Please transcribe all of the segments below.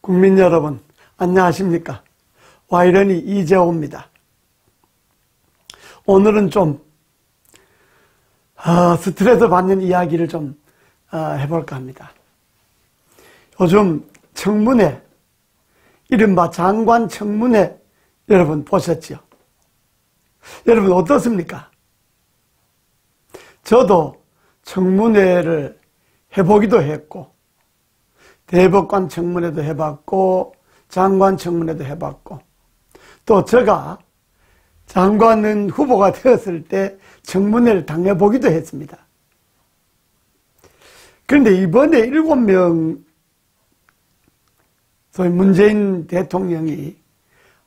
국민 여러분, 안녕하십니까? 와이런이 이재호입니다. 오늘은 좀 스트레스 받는 이야기를 좀 해볼까 합니다. 요즘 청문회, 이른바 장관 청문회 여러분 보셨죠? 여러분 어떻습니까? 저도 청문회를 해보기도 했고, 대법관 청문회도 해봤고, 장관 청문회도 해봤고, 또 제가 장관 후보가 되었을 때 청문회를 당해보기도 했습니다. 그런데 이번에 7명 소위 문재인 대통령이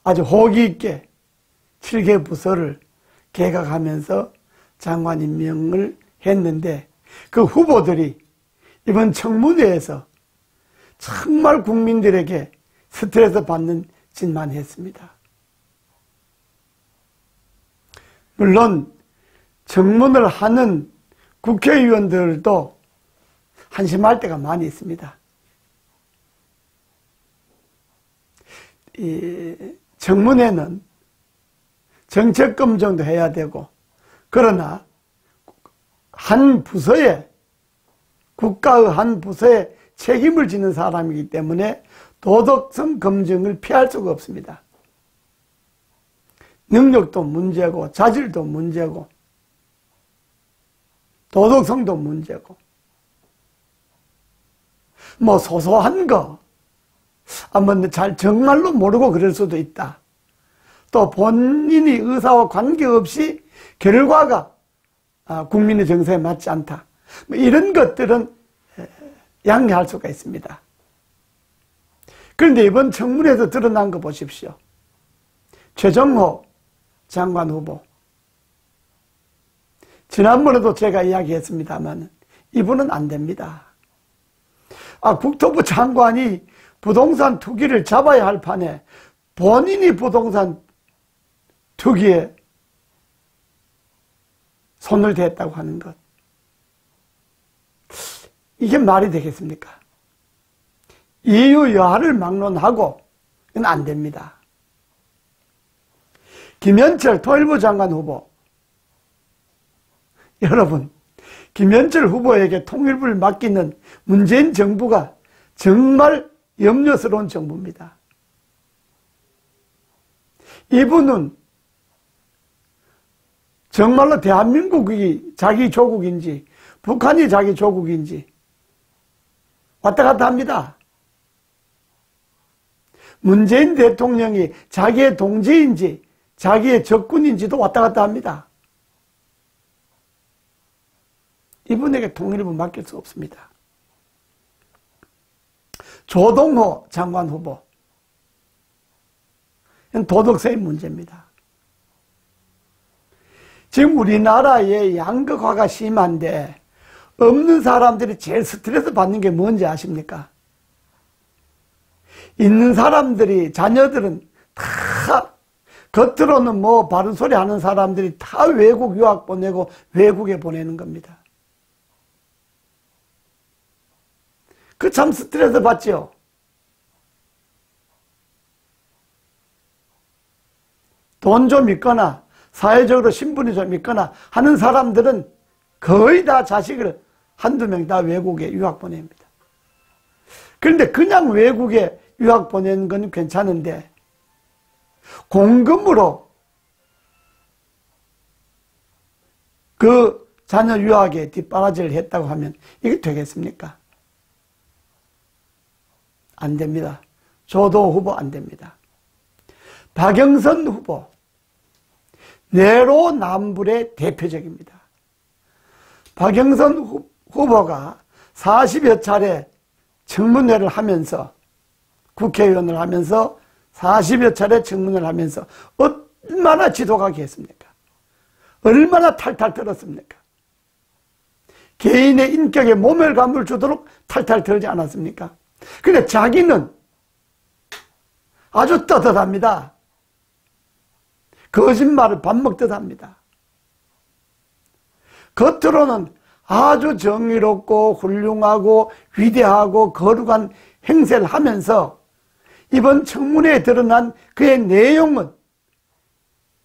아주 호기 있게 7개 부서를 개각하면서 장관 임명을 했는데, 그 후보들이 이번 청문회에서 정말 국민들에게 스트레스 받는 짓만 했습니다. 물론 청문을 하는 국회의원들도 한심할 때가 많이 있습니다. 이 청문회는 정책 검증도 해야 되고, 그러나 한 부서에, 국가의 한 부서에 책임을 지는 사람이기 때문에 도덕성 검증을 피할 수가 없습니다. 능력도 문제고, 자질도 문제고, 도덕성도 문제고, 뭐 소소한 거, 잘 정말로 모르고 그럴 수도 있다. 또 본인이 의사와 관계없이 결과가 국민의 정서에 맞지 않다. 뭐 이런 것들은 양해할 수가 있습니다. 그런데 이번 청문회에서 드러난 거 보십시오. 최정호 장관 후보. 지난번에도 제가 이야기했습니다만 이분은 안 됩니다. 국토부 장관이 부동산 투기를 잡아야 할 판에 본인이 부동산 투기에 손을 댔다고 하는 것. 이게 말이 되겠습니까? 이유 여하를 막론하고 이건 안 됩니다. 김현철 통일부 장관 후보. 여러분, 김현철 후보에게 통일부를 맡기는 문재인 정부가 정말 염려스러운 정부입니다. 이분은 정말로 대한민국이 자기 조국인지 북한이 자기 조국인지 왔다 갔다 합니다. 문재인 대통령이 자기의 동지인지 자기의 적군인지도 왔다 갔다 합니다. 이분에게 통일부 맡길 수 없습니다. 조동호 장관 후보. 이건 도덕성의 문제입니다. 지금 우리나라의 양극화가 심한데 없는 사람들이 제일 스트레스 받는 게 뭔지 아십니까? 있는 사람들이, 자녀들은 다 겉으로는 뭐 바른 소리 하는 사람들이 다 외국 유학 보내고 외국에 보내는 겁니다. 그 참 스트레스 받죠? 돈 좀 있거나 사회적으로 신분이 좀 있거나 하는 사람들은 거의 다 자식을 한두 명 다 외국에 유학 보냅니다. 그런데 그냥 외국에 유학 보내는 건 괜찮은데 공금으로 그 자녀 유학에 뒷바라지를 했다고 하면 이게 되겠습니까? 안 됩니다. 조도 후보 안 됩니다. 박영선 후보, 내로남불의 대표적입니다. 박영선 후보가 40여 차례 청문회를 하면서, 국회의원을 하면서 40여 차례 청문회를 하면서 얼마나 지도가게 했습니까? 얼마나 탈탈 털었습니까? 개인의 인격에 모멸감을 주도록 탈탈 털지 않았습니까? 근데 자기는 아주 떳떳합니다. 거짓말을 밥 먹듯 합니다. 겉으로는 아주 정의롭고 훌륭하고 위대하고 거룩한 행세를 하면서 이번 청문회에 드러난 그의 내용은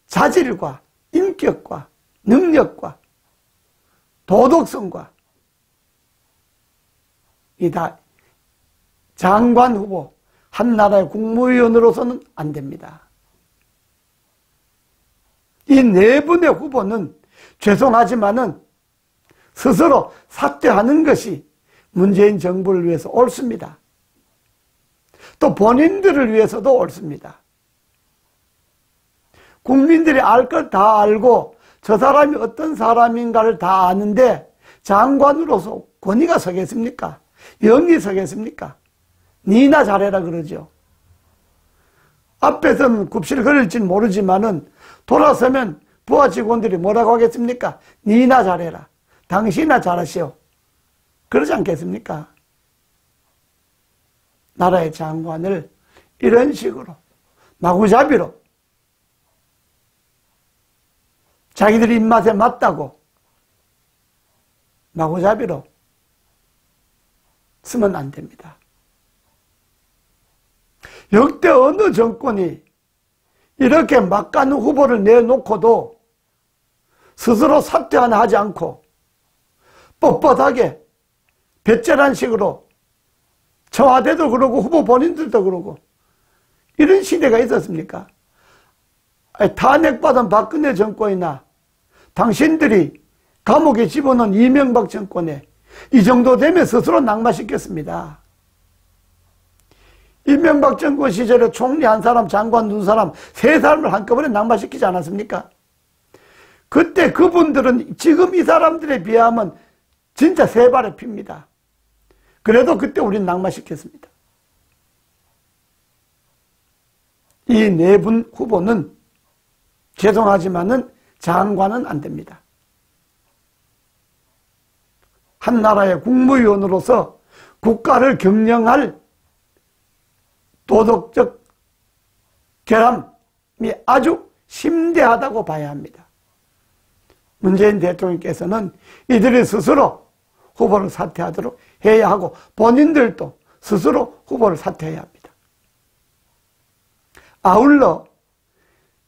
자질과 인격과 능력과 도덕성과 이다 장관 후보, 한 나라의 국무위원으로서는 안 됩니다. 이 네 분의 후보는 죄송하지만은 스스로 사퇴하는 것이 문재인 정부를 위해서 옳습니다. 또 본인들을 위해서도 옳습니다. 국민들이 알 걸 다 알고 저 사람이 어떤 사람인가를 다 아는데 장관으로서 권위가 서겠습니까? 영이 서겠습니까? 니나 잘해라 그러죠. 앞에서는 굽실 거릴지는 모르지만은 돌아서면 부하 직원들이 뭐라고 하겠습니까? 니나 잘해라. 당신이나 잘하시오. 그러지 않겠습니까? 나라의 장관을 이런 식으로 마구잡이로 자기들 입맛에 맞다고 마구잡이로 쓰면 안 됩니다. 역대 어느 정권이 이렇게 막가는 후보를 내놓고도 스스로 사퇴 하나 하지 않고 뻣뻣하게 배째란 식으로 청와대도 그러고 후보 본인들도 그러고 이런 시대가 있었습니까? 탄핵받은 박근혜 정권이나 당신들이 감옥에 집어넣은 이명박 정권에 이 정도 되면 스스로 낙마시켰습니다. 이명박 정권 시절에 총리 한 사람, 장관 두 사람, 세 사람을 한꺼번에 낙마시키지 않았습니까? 그때 그분들은 지금 이 사람들에 비하면 진짜 세 발의 피입니다. 그래도 그때 우린 낙마시켰습니다. 이 네 분 후보는 죄송하지만은 장관은 안 됩니다. 한 나라의 국무위원으로서 국가를 경영할 도덕적 결함이 아주 심대하다고 봐야 합니다. 문재인 대통령께서는 이들이 스스로 후보를 사퇴하도록 해야 하고 본인들도 스스로 후보를 사퇴해야 합니다. 아울러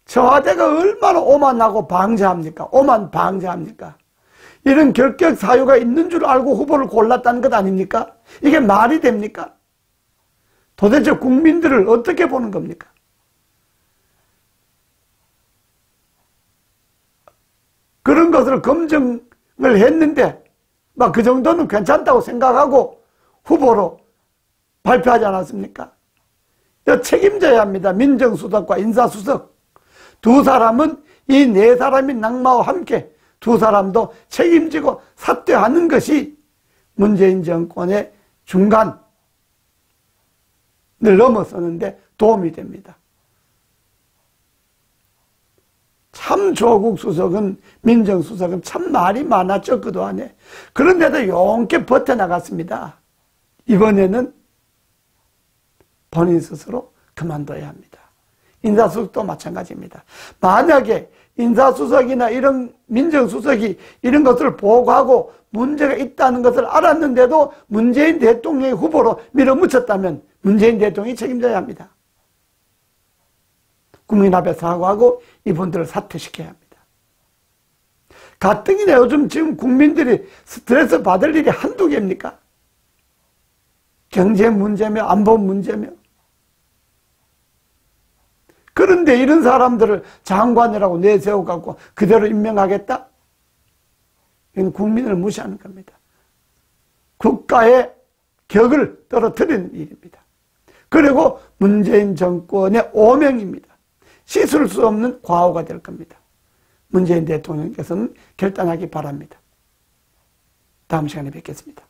청와대가 얼마나 오만하고 방자합니까? 오만 방자합니까? 이런 결격 사유가 있는 줄 알고 후보를 골랐다는 것 아닙니까? 이게 말이 됩니까? 도대체 국민들을 어떻게 보는 겁니까? 그런 것을 검증을 했는데 막 그 정도는 괜찮다고 생각하고 후보로 발표하지 않았습니까? 책임져야 합니다. 민정수석과 인사수석 두 사람은 이 네 사람이 낙마와 함께 두 사람도 책임지고 사퇴하는 것이 문재인 정권의 중간을 넘어서는데 도움이 됩니다. 참 조국 수석은, 민정수석은 참 말이 많았죠, 그동안에. 그런데도 용케 버텨나갔습니다. 이번에는 본인 스스로 그만둬야 합니다. 인사수석도 마찬가지입니다. 만약에 인사수석이나 이런 민정수석이 이런 것을 보고하고 문제가 있다는 것을 알았는데도 문재인 대통령의 후보로 밀어붙였다면 문재인 대통령이 책임져야 합니다. 국민 앞에 사과하고 이분들을 사퇴시켜야 합니다. 가뜩이나 요즘 지금 국민들이 스트레스 받을 일이 한두 개입니까? 경제 문제며 안보 문제며. 그런데 이런 사람들을 장관이라고 내세워갖고 그대로 임명하겠다? 이건 국민을 무시하는 겁니다. 국가의 격을 떨어뜨리는 일입니다. 그리고 문재인 정권의 오명입니다. 씻을 수 없는 과오가 될 겁니다. 문재인 대통령께서는 결단하기 바랍니다. 다음 시간에 뵙겠습니다.